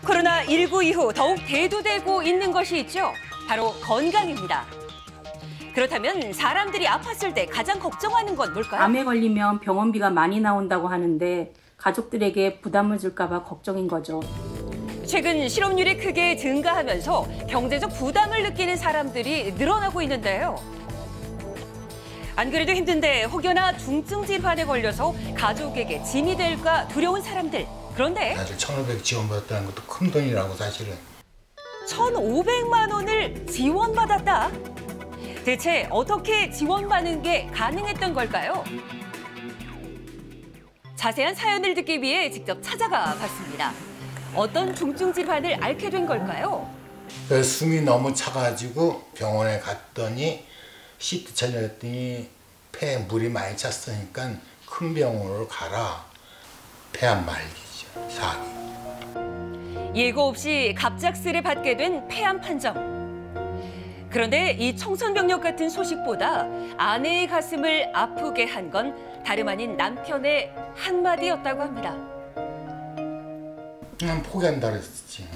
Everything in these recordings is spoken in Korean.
코로나19 이후 더욱 대두되고 있는 것이 있죠. 바로 건강입니다. 그렇다면 사람들이 아팠을 때 가장 걱정하는 건 뭘까요? 암에 걸리면 병원비가 많이 나온다고 하는데 가족들에게 부담을 줄까 봐 걱정인 거죠. 최근 실업률이 크게 증가하면서 경제적 부담을 느끼는 사람들이 늘어나고 있는데요. 안 그래도 힘든데 혹여나 중증 질환에 걸려서 가족에게 짐이 될까 두려운 사람들. 그런데 사실 1,500 지원받았다는 것도 큰 돈이라고 사실은. 1,500만 원을 지원받았다? 대체 어떻게 지원받는 게 가능했던 걸까요? 자세한 사연을 듣기 위해 직접 찾아가 봤습니다. 어떤 중증 질환을 앓게 된 걸까요? 숨이 너무 차가지고 병원에 갔더니 CT 촬영했더니 폐에 물이 많이 찼으니까 큰 병원으로 가라. 폐암 말기죠, 4기. 예고 없이 갑작스레 받게 된 폐암 판정. 그런데 이 청천벽력 같은 소식보다 아내의 가슴을 아프게 한 건 다름 아닌 남편의 한마디였다고 합니다. 그냥 포기한다 그랬지.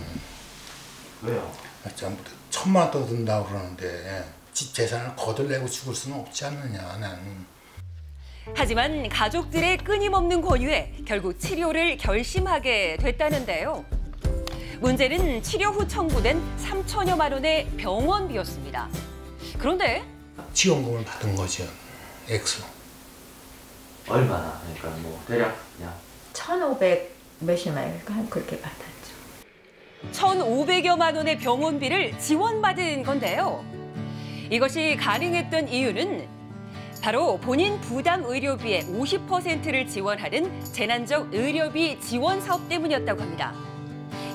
왜요? 전부 1,000만 원 더 든다고 그러는데 집 재산을 거들내고 죽을 수는 없지 않느냐, 나는. 하지만 가족들의 끊임없는 권유에 결국 치료를 결심하게 됐다는데요. 문제는 치료 후 청구된 3천여만 원의 병원비였습니다. 그런데 지원금을 받은 거죠, 액수. 얼마나? 그러니까 뭐 대략 그냥 1,500 몇십만일까 그렇게 받았죠. 1,500여만 원의 병원비를 지원받은 건데요. 이것이 가능했던 이유는 바로 본인 부담 의료비의 50%를 지원하는 재난적 의료비 지원 사업 때문이었다고 합니다.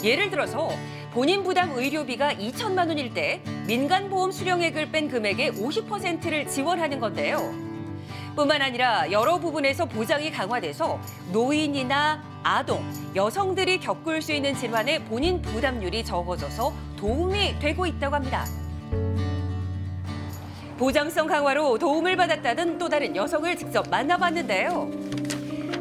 예를 들어서 본인 부담 의료비가 2천만 원일 때 민간보험 수령액을 뺀 금액의 50%를 지원하는 건데요. 뿐만 아니라 여러 부분에서 보장이 강화돼서 노인이나 아동, 여성들이 겪을 수 있는 질환의 본인 부담률이 적어져서 도움이 되고 있다고 합니다. 보장성 강화로 도움을 받았다는 또 다른 여성을 직접 만나봤는데요.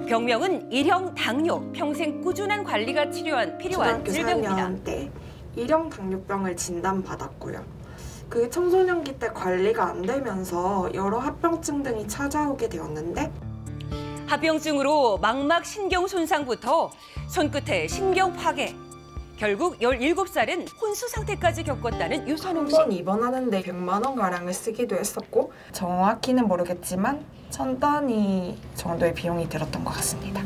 병명은 일형 당뇨, 평생 꾸준한 관리가 필요한 질병입니다. 중학교 4학년 때 일형 당뇨병을 진단받았고요. 그 청소년기 때 관리가 안 되면서 여러 합병증 등이 찾아오게 되었는데 합병증으로 망막 신경 손상부터 손끝에 신경 파괴, 결국 17살은 혼수 상태까지 겪었다는 유선홍 씨. 한 번 입원하는데 100만 원 가량을 쓰기도 했었고 정확히는 모르겠지만 1,000단위 정도의 비용이 들었던 것 같습니다.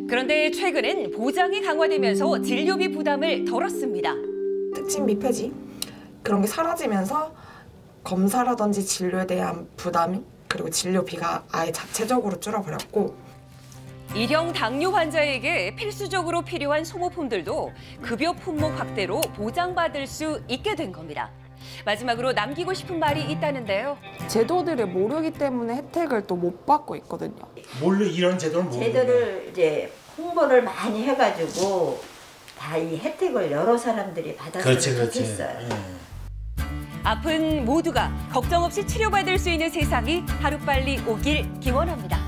그런데 최근엔 보장이 강화되면서 진료비 부담을 덜었습니다. 특징 미폐지 그런 게 사라지면서 검사라든지 진료에 대한 부담 그리고 진료비가 아예 자체적으로 줄어버렸고 일형 당뇨 환자에게 필수적으로 필요한 소모품들도 급여 품목 확대로 보장받을 수 있게 된 겁니다. 마지막으로 남기고 싶은 말이 있다는데요. 제도들을 모르기 때문에 혜택을 또 못 받고 있거든요. 몰래 이런 제도를 모르는 제도를 이제 홍보를 많이 해가지고 다 이 혜택을 여러 사람들이 받았으면 좋겠어요. 아픈 모두가 걱정 없이 치료받을 수 있는 세상이 하루빨리 오길 기원합니다.